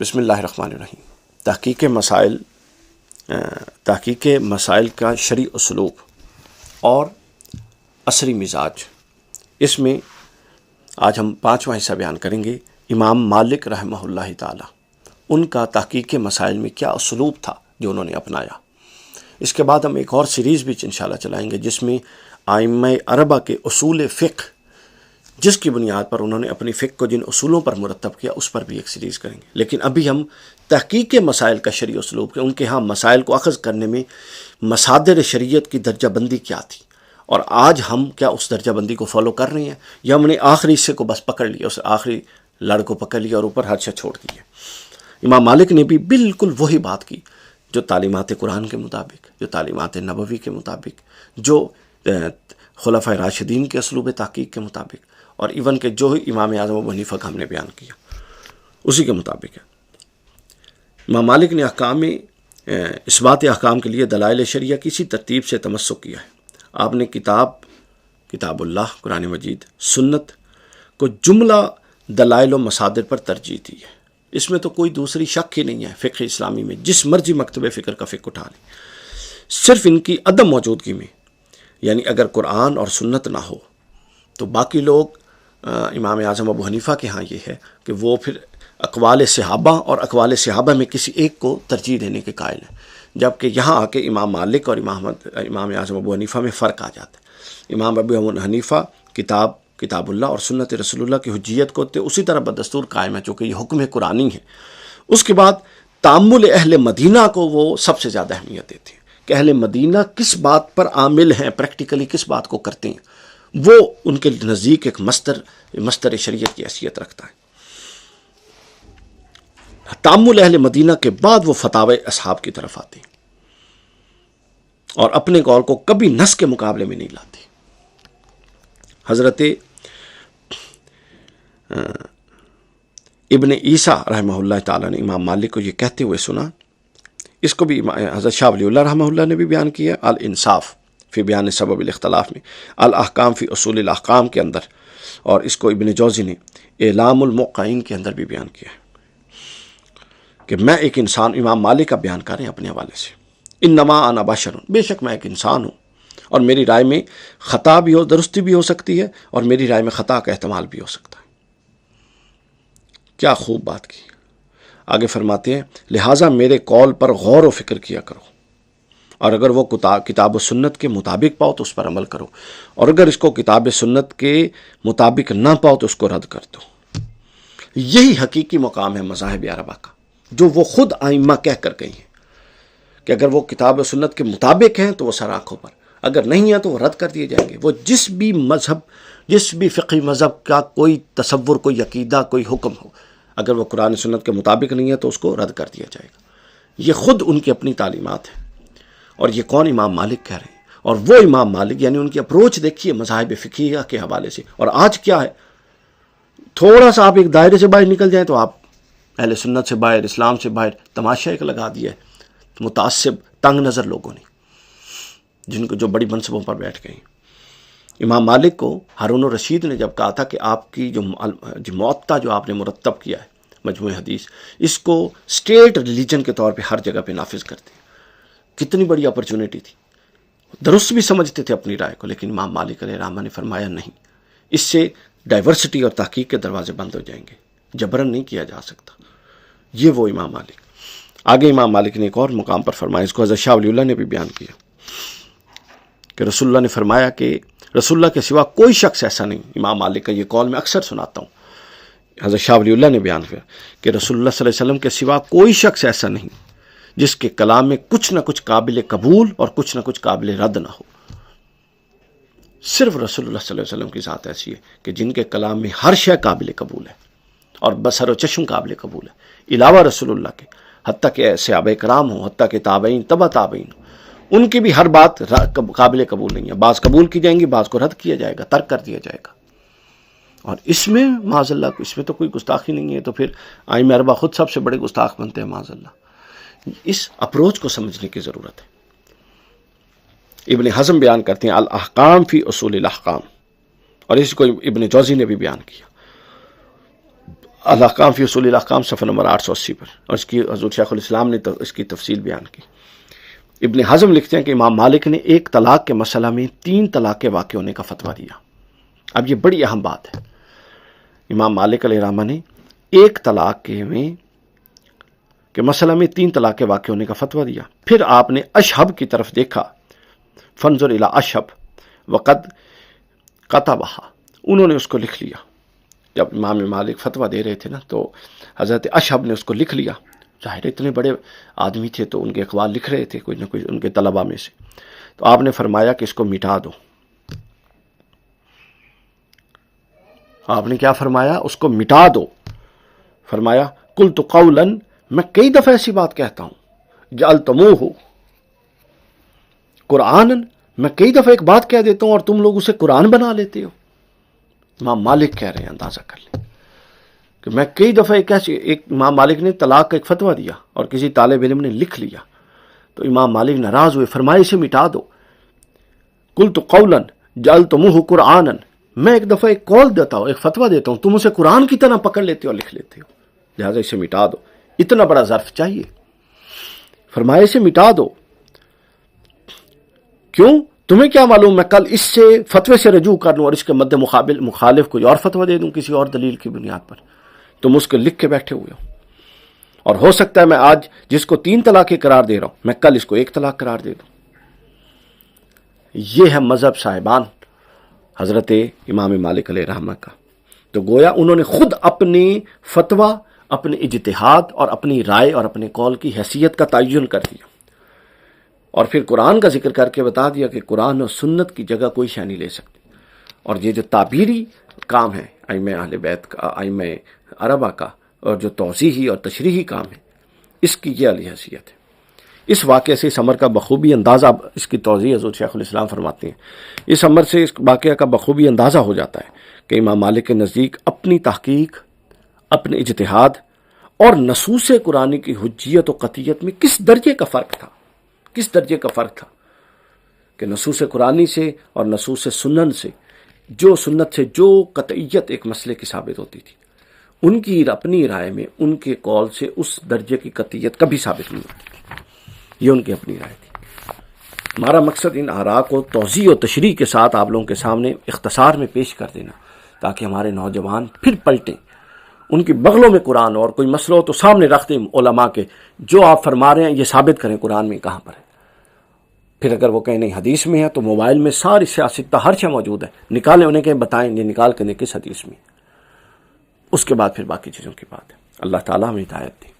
بسم اللہ الرحمن الرحیم۔ تحقیق مسائل کا شرعی اسلوب اور عصری مزاج، اس میں آج ہم 5واں حصہ بیان کریں گے۔ امام مالک رحمہ اللہ تعالی، ان کا تحقیق مسائل میں کیا اسلوب تھا جو انہوں نے اپنایا۔ اس کے بعد ہم ایک اور سیریز بھی انشاءاللہ چلائیں گے جس میں ائمہ اربعہ کے اصول فقہ، جس کی بنیاد پر انہوں نے اپنی فقہ کو جن اصولوں پر مرتب کیا، اس پر بھی ایک سیریز کریں گے۔ لیکن ابھی ہم تحقیق مسائل کا شرعی اسلوب کے، ان کے ہاں مسائل کو اخذ کرنے میں مصادر شریعت کی درجہ بندی کیا تھی، اور آج ہم کیا اس درجہ بندی کو فالو کر رہے ہیں، یا ہم نے آخری حصے کو بس پکڑ لیا، اس آخری لڑ کو پکڑ لیا اور اوپر ہر شے چھوڑ دیا۔ امام مالک نے بھی بالکل وہی بات کی جو تعلیمات قرآن کے مطابق، جو تعلیمات نبوی کے مطابق، جو خلفائے راشدین کے اسلوب تحقیق کے مطابق، اور ایون کہ جو امام اعظم ابو حنیفہ کا ہم نے بیان کیا اسی کے مطابق ہے۔ امام مالک نے احکام میں اثبات احکام کے لیے دلائل شرعیہ کی اسی ترتیب سے تمسک کیا ہے۔ آپ نے کتاب اللہ قرآن مجید، سنت کو جملہ دلائل و مصادر پر ترجیح دی ہے۔ اس میں تو کوئی دوسری شک ہی نہیں ہے۔ فقہ اسلامی میں جس مرضی مکتبہ فکر کا فقہ اٹھا لیں، صرف ان کی عدم موجودگی میں، یعنی اگر قرآن اور سنت نہ ہو تو باقی لوگ، امام اعظم ابو حنیفہ کے ہاں یہ ہے کہ وہ پھر اقوال صحابہ اور اقوال صحابہ میں کسی ایک کو ترجیح دینے کے قائل ہیں، جبکہ یہاں آ کے امام مالک اور امام اعظم ابو حنیفہ میں فرق آ جاتا ہے۔ امام ابو حنیفہ کتاب اللہ اور سنت رسول اللہ کی حجیت کو اسی طرح بدستور قائم ہے چونکہ یہ حکم قرآنی ہے۔ اس کے بعد تأمل اہل مدینہ کو وہ سب سے زیادہ اہمیت دیتے ہیں کہ اہل مدینہ کس بات پر عامل ہیں، پریکٹیکلی کس بات کو کرتے ہیں، وہ ان کے نزدیک ایک مصدر شریعت کی حیثیت رکھتا ہے۔ تأمل اہل مدینہ کے بعد وہ فتاوی اصحاب کی طرف آتے ہیں اور اپنے قول کو کبھی نص کے مقابلے میں نہیں لاتے۔ حضرت ابن عیسیٰ رحمہ اللہ تعالیٰ نے امام مالک کو یہ کہتے ہوئے سنا، اس کو بھی حضرت شاہ ولی اللہ رحمہ اللہ نے بھی بیان کیا الانصاف فی بیان سبب الاختلاف میں، الاحکام فی اصول الاحکام کے اندر، اور اس کو ابن جوزی نے اعلام الموقعین کے اندر بھی بیان کیا ہے کہ میں ایک انسان، امام مالک کا بیان کر رہے ہیں اپنے حوالے سے، انما انا بشر، بے شک میں ایک انسان ہوں اور میری رائے میں خطا بھی ہو، درستی بھی ہو سکتی ہے، اور میری رائے میں خطا کا احتمال بھی ہو سکتا ہے۔ کیا خوب بات کی۔ آگے فرماتے ہیں لہٰذا میرے قول پر غور و فکر کیا کرو، اور اگر وہ کتاب و سنت کے مطابق پاؤ تو اس پر عمل کرو، اور اگر اس کو کتاب سنت کے مطابق نہ پاؤ تو اس کو رد کر دو۔ یہی حقیقی مقام ہے مذاہب اربعہ کا، جو وہ خود ائمہ کہہ کر گئی ہیں کہ اگر وہ کتاب و سنت کے مطابق ہیں تو وہ سر آنکھوں پر، اگر نہیں ہیں تو وہ رد کر دیے جائیں گے۔ وہ جس بھی فقہی مذہب کا کوئی تصور، کوئی عقیدہ، کوئی حکم ہو، اگر وہ قرآن سنت کے مطابق نہیں ہے تو اس کو رد کر دیا جائے گا۔ یہ خود ان کی اپنی تعلیمات ہیں، اور یہ کون؟ امام مالک کہہ رہے ہیں۔ اور وہ امام مالک، یعنی ان کی اپروچ دیکھیے مذاہب فقہیہ کے حوالے سے۔ اور آج کیا ہے، تھوڑا سا آپ ایک دائرے سے باہر نکل جائیں تو آپ اہل سنت سے باہر، اسلام سے باہر تماشا ایک لگا دیا ہے متعصب تنگ نظر لوگوں نے، جو بڑی منصبوں پر بیٹھ گئے ہیں۔ امام مالک کو ہارون الرشید نے جب کہا تھا کہ آپ کی جو موطا جو آپ نے مرتب کیا ہے مجموعہ حدیث، اس کو اسٹیٹ ریلیجن کے طور پہ ہر جگہ پہ نافذ کرتے ہیں، کتنی بڑی اپرچونٹی تھی۔ درست بھی سمجھتے تھے اپنی رائے کو، لیکن امام مالک علیہ الرحمہ نے فرمایا نہیں، اس سے ڈائیورسٹی اور تحقیق کے دروازے بند ہو جائیں گے، جبرن نہیں کیا جا سکتا۔ یہ وہ امام مالک۔ آگے امام مالک نے ایک اور مقام پر فرمایا، اس کو حضرت شاہ ولی اللہ نے بھی بیان کیا کہ رسول اللہ نے فرمایا کہ رسول اللہ کے سوا کوئی شخص ایسا نہیں۔ امام مالک کا یہ قول میں اکثر سناتا ہوں، حضرت شاہ ولی اللہ نے بیان کیا کہ رسول اللہ صلی اللہ علیہ وسلم کے سوا کوئی شخص ایسا نہیں جس کے کلام میں کچھ نہ کچھ قابل قبول اور کچھ نہ کچھ قابل رد نہ ہو۔ صرف رسول اللہ صلی اللہ علیہ وسلم کی ذات ایسی ہے کہ جن کے کلام میں ہر شے قابل قبول ہے اور بصر و چشم قابل قبول ہے، علاوہ رسول اللہ کے، حتیٰ کہ صحابہ کرام ہوں، حتیٰ کہ تابعین، تبع تابعین ہوں، ان کی بھی ہر بات قابل قبول نہیں ہے۔ بعض قبول کی جائیں گی، بعض کو رد کیا جائے گا، ترک کر دیا جائے گا۔ اور اس میں معاذ اللہ، اس میں تو کوئی گستاخی نہیں ہے، تو پھر ائمہ اربعہ خود سب سے بڑے گستاخ بنتے ہیں معاذ اللہ۔ اس اپروچ کو سمجھنے کی ضرورت ہے۔ ابن حزم بیان کرتے ہیں الاحکام فی اصول الاحکام، اور اس کو ابن جوزی نے بھی بیان کیا۔ الاحکام فی اصول الاحکام صفحہ نمبر 880 پر، اور اس کی حضور شیخ الاسلام نے اس کی تفصیل بیان کی۔ ابن حزم لکھتے ہیں کہ امام مالک نے ایک طلاق کے مسئلہ میں 3 طلاق کے واقع ہونے کا فتویٰ دیا۔ اب یہ بڑی اہم بات ہے، امام مالک علیہ الرحمہ نے ایک طلاق کے مسئلہ میں 3 طلاق کے واقع ہونے کا فتویٰ دیا۔ پھر آپ نے اشہب کی طرف دیکھا، فانظر الی اشہب وقد کتبھا، انہوں نے اس کو لکھ لیا۔ جب امام مالک فتویٰ دے رہے تھے نا تو حضرت اشہب نے اس کو لکھ لیا، ظاہر اتنے بڑے آدمی تھے تو ان کے اقوال لکھ رہے تھے کوئی نہ کوئی ان کے طلباء میں سے۔ تو آپ نے فرمایا کہ اس کو مٹا دو۔ آپ نے کیا فرمایا؟ اس کو مٹا دو۔ فرمایا قلت قولا، میں کئی دفعہ ایسی بات کہتا ہوں، جعلتموہ قرآن، میں کئی دفعہ ایک بات کہہ دیتا ہوں اور تم لوگ اسے قرآن بنا لیتے ہو۔ امام مالک کہہ رہے ہیں، اندازہ کر لیں کہ میں کئی دفعہ ایک امام مالک نے طلاق کا ایک فتویٰ دیا اور کسی طالب علم نے لکھ لیا، تو امام مالک ناراض ہوئے، فرمائے اسے مٹا دو۔ قلت قولا جعلتموہ قرآنا، میں ایک دفعہ ایک قول دیتا ہوں، ایک فتویٰ دیتا ہوں، تم اسے قرآن کی طرح پکڑ لیتے ہو اور لکھ لیتے ہو، لہٰذا اسے مٹا دو۔ اتنا بڑا ظرف چاہیے، فرمائے اسے مٹا دو۔ کیوں؟ تمہیں کیا معلوم میں کل اس سے فتوے سے رجوع کر لوں اور اس کے مد مخالف کوئی اور فتویٰ دے دوں کسی اور دلیل کی بنیاد پر؟ تم اس کو لکھ کے بیٹھے ہوئے ہو، اور ہو سکتا ہے میں آج جس کو 3 طلاقیں قرار دے رہا ہوں، میں کل اس کو 1 طلاق قرار دے دوں۔ یہ ہے مذہب صاحبان حضرت امام مالک علیہ رحمہ کا۔ تو گویا انہوں نے خود اپنی فتویٰ، اپنے اجتہاد اور اپنی رائے اور اپنے قول کی حیثیت کا تعین کر دیا، اور پھر قرآن کا ذکر کر کے بتا دیا کہ قرآن اور سنت کی جگہ کوئی شے نہیں لے سکتی۔ اور یہ جو تعبیری کام ہے ائمہ اہل بیت کا، ائمہ عربہ کا، اور جو توضیحی اور تشریحی کام ہے، اس کی یہ علی حیثیت ہے۔ اس واقعے سے اس امر کا بخوبی اندازہ، اس کی توضیح حضرت شیخ الاسلام فرماتے ہیں، اس امر سے اس واقعہ کا بخوبی اندازہ ہو جاتا ہے کہ امام مالک کے نزدیک اپنی تحقیق، اپنے اجتہاد اور نصوص قرآنی کی حجیت و قطعیت میں کس درجے کا فرق تھا، کس درجے کا فرق تھا کہ نصوص قرآنی سے اور نصوص سنن سے، جو سنت سے جو قطعیت ایک مسئلے کی ثابت ہوتی تھی، ان کی اپنی رائے میں ان کے قول سے اس درجے کی قطعیت کبھی ثابت نہیں ہوتی۔ یہ ان کی اپنی رائے تھی۔ ہمارا مقصد ان آراء کو توضیح و تشریح کے ساتھ آپ لوگوں کے سامنے اختصار میں پیش کر دینا، تاکہ ہمارے نوجوان پھر پلٹیں، ان کی بغلوں میں قرآن اور کوئی مسئلہ ہو تو سامنے رکھ دیں علماء کے، جو آپ فرما رہے ہیں یہ ثابت کریں قرآن میں کہاں پر ہے۔ پھر اگر وہ کہیں نہیں حدیث میں ہے تو موبائل میں ساری سیاستہ ہر شے موجود ہے، نکالیں، انہیں کہیں بتائیں یہ نکال کے کس حدیث میں، اس کے بعد پھر باقی چیزوں کی بات ہے۔ اللہ تعالیٰ ہمیں ہدایت دے۔